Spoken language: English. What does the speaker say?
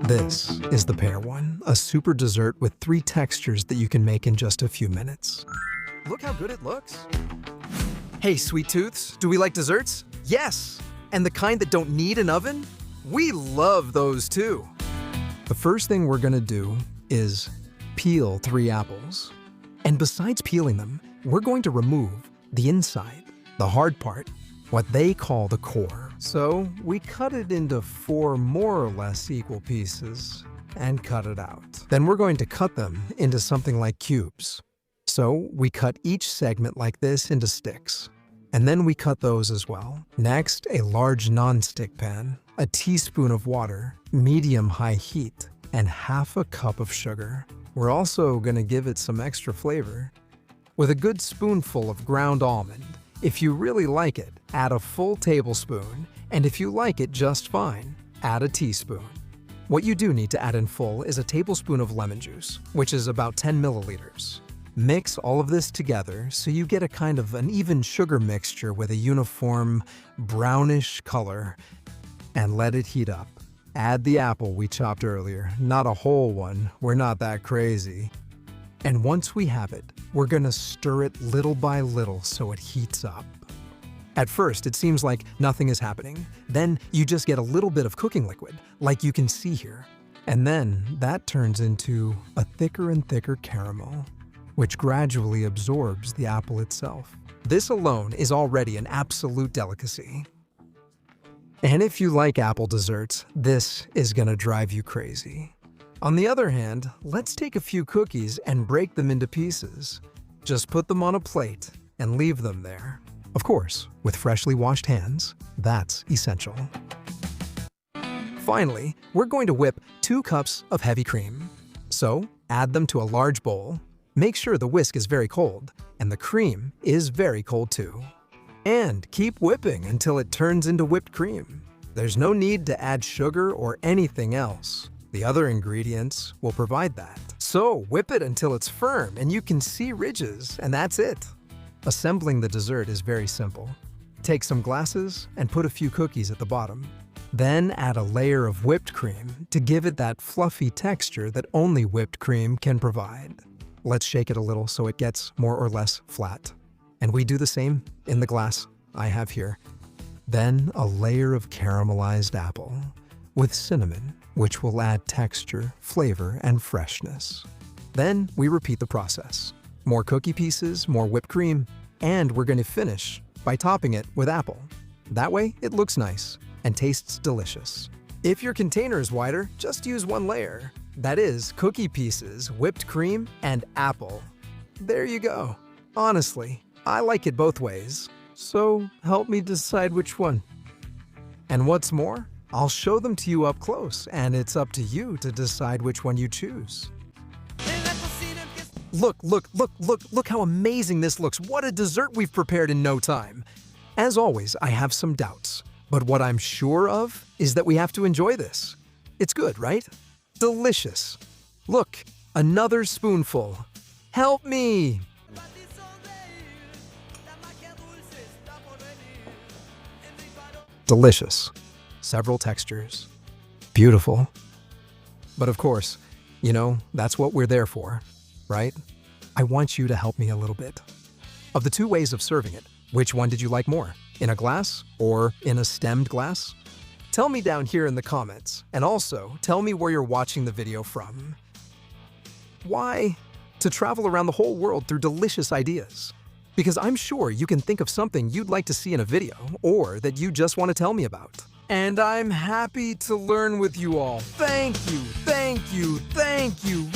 This is the pear one, a super dessert with 3 textures that you can make in just a few minutes. Look how good it looks. Hey, sweet tooths, do we like desserts? Yes! And the kind that don't need an oven? We love those too. The first thing we're gonna do is peel 3 apples. And besides peeling them, we're going to remove the inside, the hard part, what they call the core. So we cut it into 4 more or less equal pieces and cut it out. Then we're going to cut them into something like cubes. So we cut each segment like this into sticks. And then we cut those as well. Next, a large non-stick pan, a teaspoon of water, medium-high heat, and half a cup of sugar. We're also going to give it some extra flavor with a good spoonful of ground almond. If you really like it, add a full tablespoon, and if you like it just fine, add a teaspoon. What you do need to add in full is a tablespoon of lemon juice, which is about 10 milliliters. Mix all of this together so you get a kind of an even sugar mixture with a uniform brownish color, and let it heat up. Add the apple we chopped earlier, not a whole one, we're not that crazy. And once we have it, we're gonna stir it little by little so it heats up. At first, it seems like nothing is happening. Then you just get a little bit of cooking liquid, like you can see here. And then that turns into a thicker and thicker caramel, which gradually absorbs the apple itself. This alone is already an absolute delicacy. And if you like apple desserts, this is gonna drive you crazy. On the other hand, let's take a few cookies and break them into pieces. Just put them on a plate and leave them there. Of course, with freshly washed hands, that's essential. Finally, we're going to whip 2 cups of heavy cream. So, add them to a large bowl. Make sure the whisk is very cold, and the cream is very cold too. And keep whipping until it turns into whipped cream. There's no need to add sugar or anything else. The other ingredients will provide that. So whip it until it's firm and you can see ridges, and that's it. Assembling the dessert is very simple. Take some glasses and put a few cookies at the bottom. Then add a layer of whipped cream to give it that fluffy texture that only whipped cream can provide. Let's shake it a little so it gets more or less flat. And we do the same in the glass I have here. Then a layer of caramelized apple with cinnamon, which will add texture, flavor, and freshness. Then we repeat the process. More cookie pieces, more whipped cream, and we're going to finish by topping it with apple. That way, it looks nice and tastes delicious. If your container is wider, just use 1 layer. That is, cookie pieces, whipped cream, and apple. There you go. Honestly, I like it both ways. So help me decide which one. And what's more, I'll show them to you up close, and it's up to you to decide which one you choose. Look how amazing this looks. What a dessert we've prepared in no time. As always, I have some doubts, but what I'm sure of is that we have to enjoy this. It's good, right? Delicious. Look, another spoonful. Help me! Delicious. Several textures. Beautiful. But of course, you know, that's what we're there for, right? I want you to help me a little bit. Of the 2 ways of serving it, which one did you like more? In a glass or in a stemmed glass? Tell me down here in the comments, and also tell me where you're watching the video from. Why? To travel around the whole world through delicious ideas. Because I'm sure you can think of something you'd like to see in a video, or that you just want to tell me about. And I'm happy to learn with you all. Thank you, thank you, thank you.